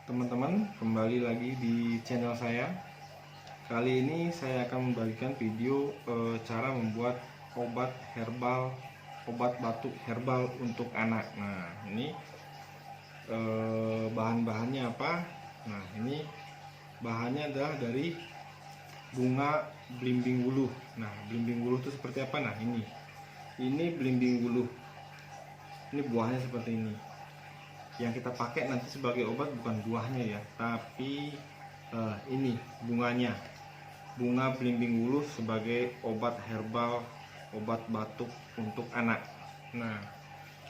teman-teman, kembali lagi di channel saya. Kali ini saya akan membagikan video cara membuat obat herbal, obat batuk herbal untuk anak. Nah, ini bahan-bahannya apa? Nah, ini bahannya adalah dari bunga belimbing wuluh. Nah, belimbing wuluh itu seperti apa? Nah, ini belimbing wuluh. Ini buahnya seperti ini. Yang kita pakai nanti sebagai obat bukan buahnya ya, tapi ini bunganya, bunga belimbing wuluh sebagai obat herbal, obat batuk untuk anak. Nah,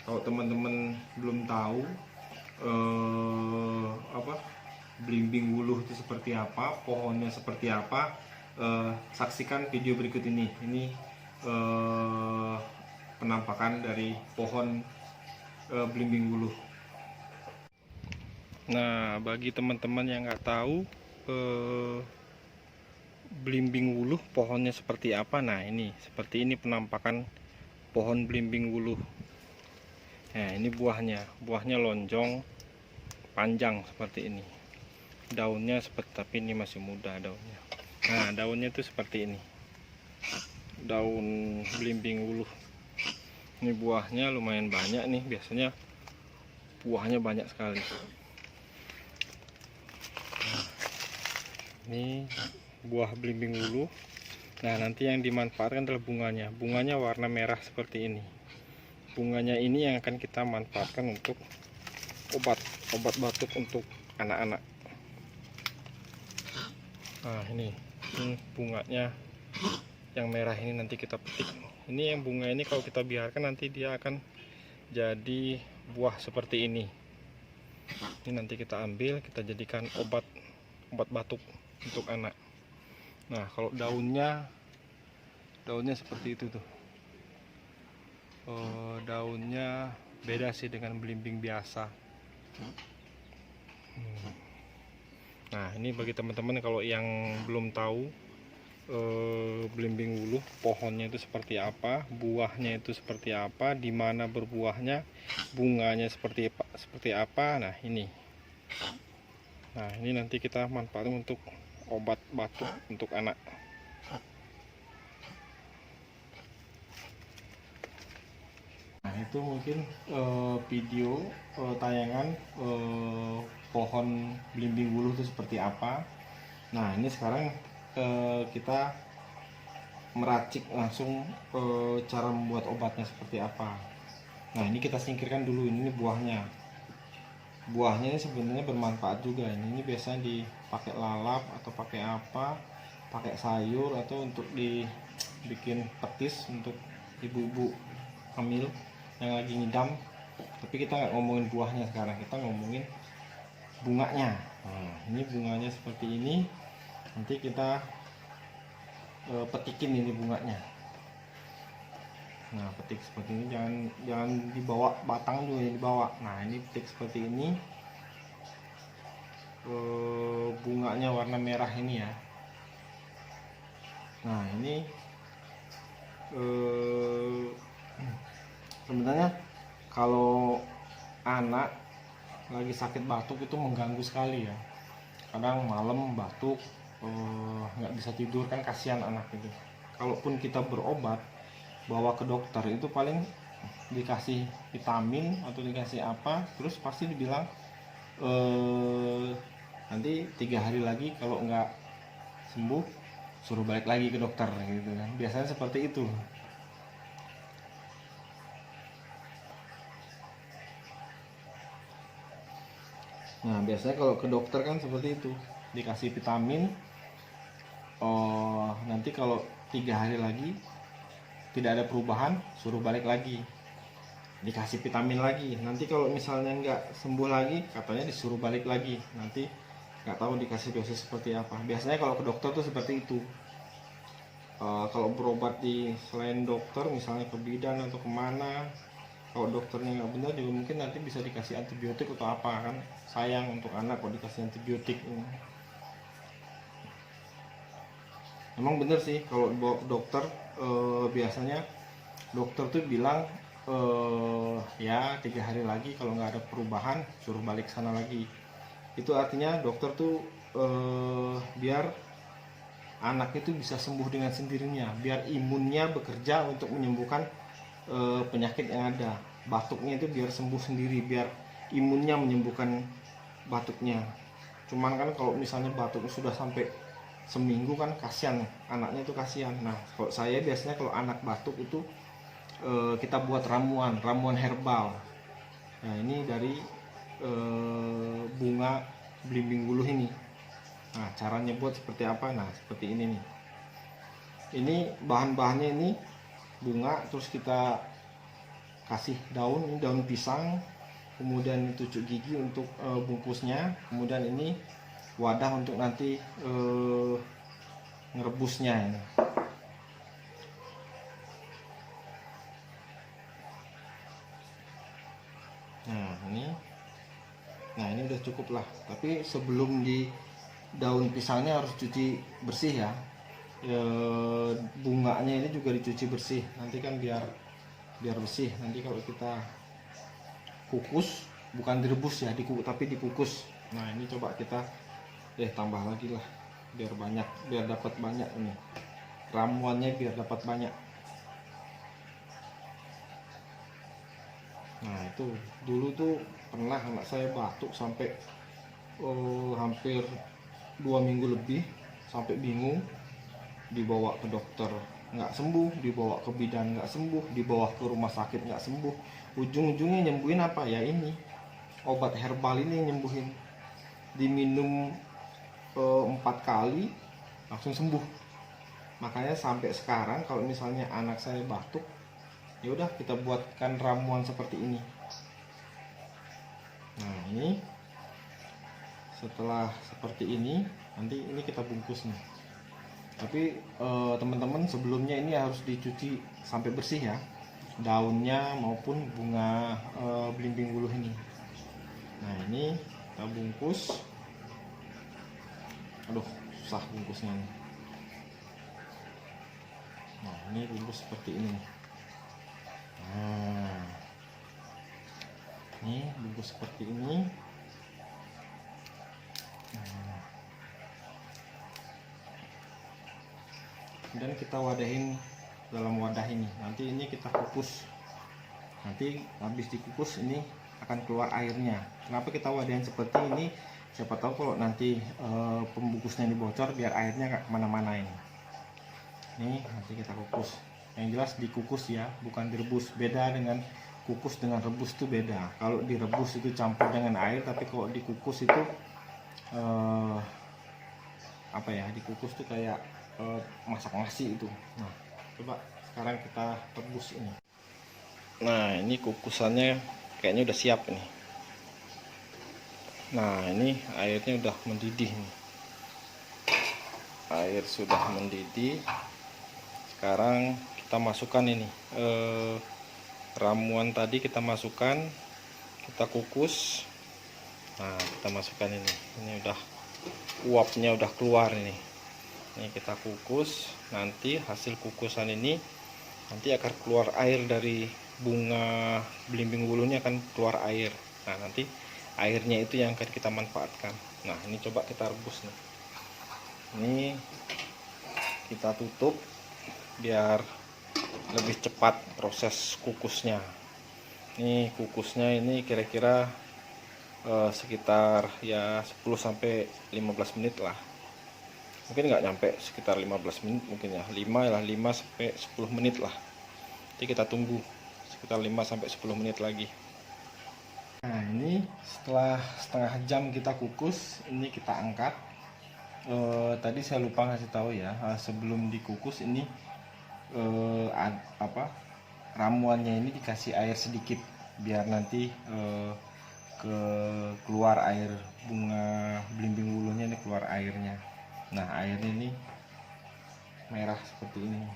kalau teman-teman belum tahu belimbing wuluh itu seperti apa, pohonnya seperti apa, saksikan video berikut ini. Ini penampakan dari pohon belimbing wuluh. Nah, bagi teman-teman yang nggak tahu belimbing wuluh pohonnya seperti apa, nah ini seperti ini penampakan pohon belimbing wuluh. Nah, ini buahnya lonjong, panjang seperti ini. Daunnya seperti, tapi ini masih muda daunnya. Nah, daunnya tuh seperti ini, daun belimbing wuluh. Ini buahnya lumayan banyak nih, biasanya buahnya banyak sekali. Ini buah belimbing wuluh. Nah, nanti yang dimanfaatkan adalah bunganya. Bunganya warna merah seperti ini. Bunganya ini yang akan kita manfaatkan untuk obat batuk untuk anak-anak. Nah, ini bunganya yang merah ini nanti kita petik. Ini yang bunga ini kalau kita biarkan nanti dia akan jadi buah seperti ini. Ini nanti kita ambil, kita jadikan obat batuk untuk anak. Nah, kalau daunnya seperti itu tuh. Daunnya beda sih dengan belimbing biasa. Nah, ini bagi teman-teman kalau yang belum tahu belimbing wuluh pohonnya itu seperti apa, buahnya itu seperti apa, di mana berbuahnya, bunganya seperti apa. Nah, ini nanti kita manfaatkan untuk obat batuk untuk anak. Nah, itu mungkin video tayangan pohon belimbing wuluh itu seperti apa. Nah, ini sekarang kita meracik langsung cara membuat obatnya seperti apa. Nah, ini kita singkirkan dulu. Ini buahnya ini sebenarnya bermanfaat juga. Ini biasanya dipakai lalap atau pakai apa, pakai sayur, atau untuk dibikin petis untuk ibu-ibu hamil yang lagi ngidam. Tapi kita nggak ngomongin buahnya sekarang, kita ngomongin bunganya. Nah, ini bunganya seperti ini. Nanti kita petikin ini bunganya. Nah, petik seperti ini, jangan dibawa batang juga, dibawa. Nah, ini petik seperti ini. Bunganya warna merah ini ya. Nah, ini sebenarnya kalau anak lagi sakit batuk itu mengganggu sekali ya. Kadang malam batuk, nggak bisa tidur, kan kasihan anak itu. Kalaupun kita berobat bawa ke dokter itu paling dikasih vitamin atau dikasih apa, terus pasti dibilang nanti 3 hari lagi kalau nggak sembuh suruh balik lagi ke dokter gitu kan, biasanya seperti itu. Nah, biasanya kalau ke dokter kan seperti itu, dikasih vitamin, nanti kalau 3 hari lagi tidak ada perubahan suruh balik lagi, dikasih vitamin lagi. Nanti kalau misalnya nggak sembuh lagi katanya disuruh balik lagi, nanti nggak tahu dikasih dosis seperti apa. Biasanya kalau ke dokter tuh seperti itu. Kalau berobat di selain dokter, misalnya ke bidan atau kemana, kalau dokternya nggak benar juga mungkin nanti bisa dikasih antibiotik atau apa, kan sayang untuk anak kalau dikasih antibiotik. Memang bener sih kalau dibawa ke dokter, biasanya dokter tuh bilang ya 3 hari lagi kalau nggak ada perubahan suruh balik sana lagi. Itu artinya dokter tuh biar anak itu bisa sembuh dengan sendirinya, biar imunnya bekerja untuk menyembuhkan penyakit yang ada. Batuknya itu biar sembuh sendiri, biar imunnya menyembuhkan batuknya. Cuman kan kalau misalnya batuk sudah sampai seminggu kan kasihan, anaknya itu kasihan. Nah kalau saya biasanya kalau anak batuk itu kita buat ramuan herbal. Nah ini dari bunga belimbing wuluh ini. Nah caranya buat seperti apa? Nah seperti ini nih. Ini bahan-bahannya ini bunga, terus kita kasih daun, ini daun pisang, kemudian tucuk gigi untuk bungkusnya, kemudian ini wadah untuk nanti ngerebusnya ini. Nah ini udah cukup lah, tapi sebelum di daun pisangnya harus cuci bersih ya. Bunganya ini juga dicuci bersih, nanti kan biar bersih. Nanti kalau kita kukus, bukan direbus ya, tapi dikukus. Nah ini coba kita tambah lagi lah, biar banyak, biar dapat banyak ini ramuannya, biar dapat banyak. Nah itu dulu tuh pernah anak saya batuk sampai hampir 2 minggu lebih, sampai bingung, dibawa ke dokter nggak sembuh, dibawa ke bidan nggak sembuh, dibawa ke rumah sakit nggak sembuh. Ujung-ujungnya nyembuhin apa ya, ini obat herbal ini nyembuhin. Diminum 4 kali langsung sembuh. Makanya sampai sekarang kalau misalnya anak saya batuk, ya udah kita buatkan ramuan seperti ini. Nah ini setelah seperti ini, nanti ini kita bungkus nih. Tapi teman-teman, sebelumnya ini harus dicuci sampai bersih ya, daunnya maupun bunga belimbing wuluh ini. Nah ini kita bungkus. Aduh susah bungkusnya nih. Nah ini bungkus seperti ini. Nah ini bungkus seperti ini. Kemudian kita wadahin dalam wadah ini. Nanti ini kita kukus. Nanti habis dikukus ini akan keluar airnya. Kenapa kita wadahin seperti ini? Siapa tahu kalau nanti pembungkusnya ini bocor, biar airnya nggak kemana-mana ini. Ini nanti kita kukus. Yang jelas dikukus ya, bukan direbus. Beda dengan kukus dengan rebus itu beda. Kalau direbus itu campur dengan air, tapi kalau dikukus itu apa ya? Dikukus tuh kayak masak nasi itu. Nah, coba sekarang kita rebus ini. Nah, ini kukusannya kayaknya udah siap nih. Nah, ini airnya udah mendidih nih. Air sudah mendidih. Sekarang kita masukkan ini ramuan tadi, kita masukkan, kita kukus. Nah, kita masukkan ini. Ini udah uapnya udah keluar ini. Ini kita kukus. Nanti hasil kukusan ini nanti akan keluar air dari bunga belimbing wuluhnya, akan keluar air. Nah nanti airnya itu yang akan kita manfaatkan. Nah ini coba kita rebus nih. Ini kita tutup biar lebih cepat proses kukusnya. Ini kukusnya ini kira-kira sekitar ya 10-15 menit lah. Mungkin nggak nyampe sekitar 15 menit, mungkin ya 5-10 menit lah. Nanti kita tunggu sekitar 5-10 menit lagi. Nah ini setelah setengah jam kita kukus, ini kita angkat. Tadi saya lupa ngasih tahu ya, sebelum dikukus ini ramuannya ini dikasih air sedikit, biar nanti keluar air bunga belimbing wuluhnya, ini keluar airnya. Nah airnya ini merah seperti ini.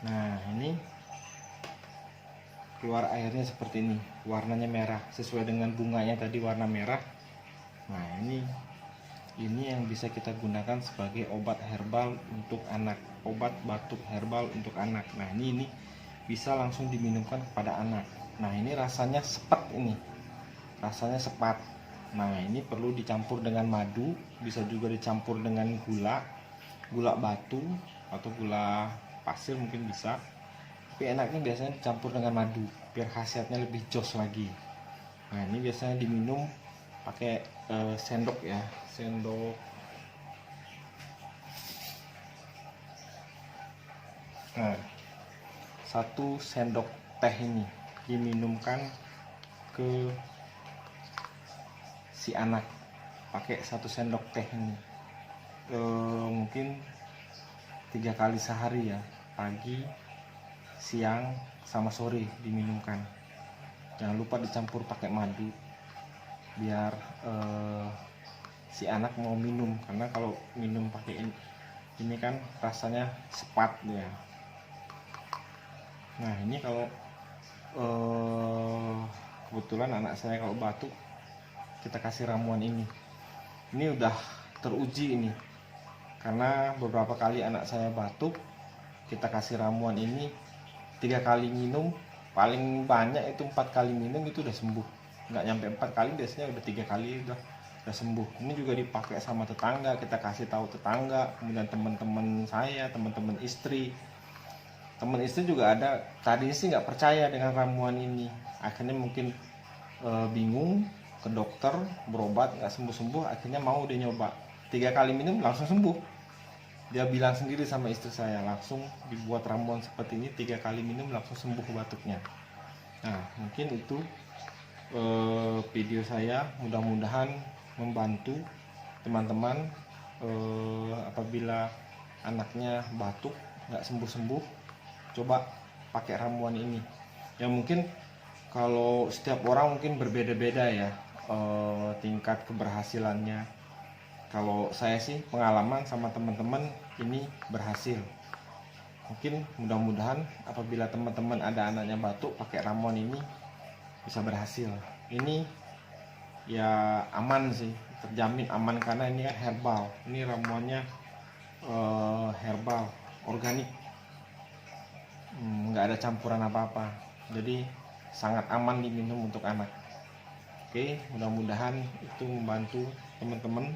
Nah, ini keluar airnya seperti ini, warnanya merah sesuai dengan bunganya tadi warna merah. Nah, ini yang bisa kita gunakan sebagai obat herbal untuk anak, obat batuk herbal untuk anak. Nah, ini bisa langsung diminumkan kepada anak. Nah, ini rasanya sepat, ini rasanya sepat. Nah, ini perlu dicampur dengan madu, bisa juga dicampur dengan gula batu atau gula pasir mungkin bisa, tapi enaknya biasanya dicampur dengan madu biar khasiatnya lebih jos lagi. Nah, ini biasanya diminum pakai sendok ya, sendok. Nah, 1 sendok teh ini diminumkan ke si anak pakai 1 sendok teh ini, mungkin 3 kali sehari ya, pagi, siang, sama sore diminumkan. Jangan lupa dicampur pakai madu biar si anak mau minum, karena kalau minum pakai ini kan rasanya sepat ya. Nah, ini kalau kebetulan anak saya kalau batuk, kita kasih ramuan ini udah teruji ini, karena beberapa kali anak saya batuk, kita kasih ramuan ini 3 kali minum, paling banyak itu 4 kali minum itu udah sembuh. Nggak nyampe 4 kali, biasanya udah 3 kali udah sembuh. Ini juga dipakai sama tetangga, kita kasih tahu tetangga, kemudian teman-teman saya, teman-teman istri. Teman istri juga ada, tadinya sih nggak percaya dengan ramuan ini, akhirnya mungkin bingung, ke dokter, berobat nggak sembuh-sembuh, akhirnya mau dia nyoba 3 kali minum langsung sembuh. Dia bilang sendiri sama istri saya, langsung dibuat ramuan seperti ini, 3 kali minum langsung sembuh batuknya. Nah, mungkin itu video saya, mudah-mudahan membantu teman-teman apabila anaknya batuk nggak sembuh-sembuh, coba pakai ramuan ini. Ya mungkin kalau setiap orang mungkin berbeda-beda ya tingkat keberhasilannya. Kalau saya sih pengalaman sama teman-teman ini berhasil. Mungkin mudah-mudahan apabila teman-teman ada anaknya batuk, pakai ramuan ini bisa berhasil. Ini ya aman sih, terjamin aman karena ini kan herbal. Ini ramuannya herbal, organik, nggak ada campuran apa-apa. Jadi sangat aman diminum untuk anak. Oke, mudah-mudahan itu membantu teman-teman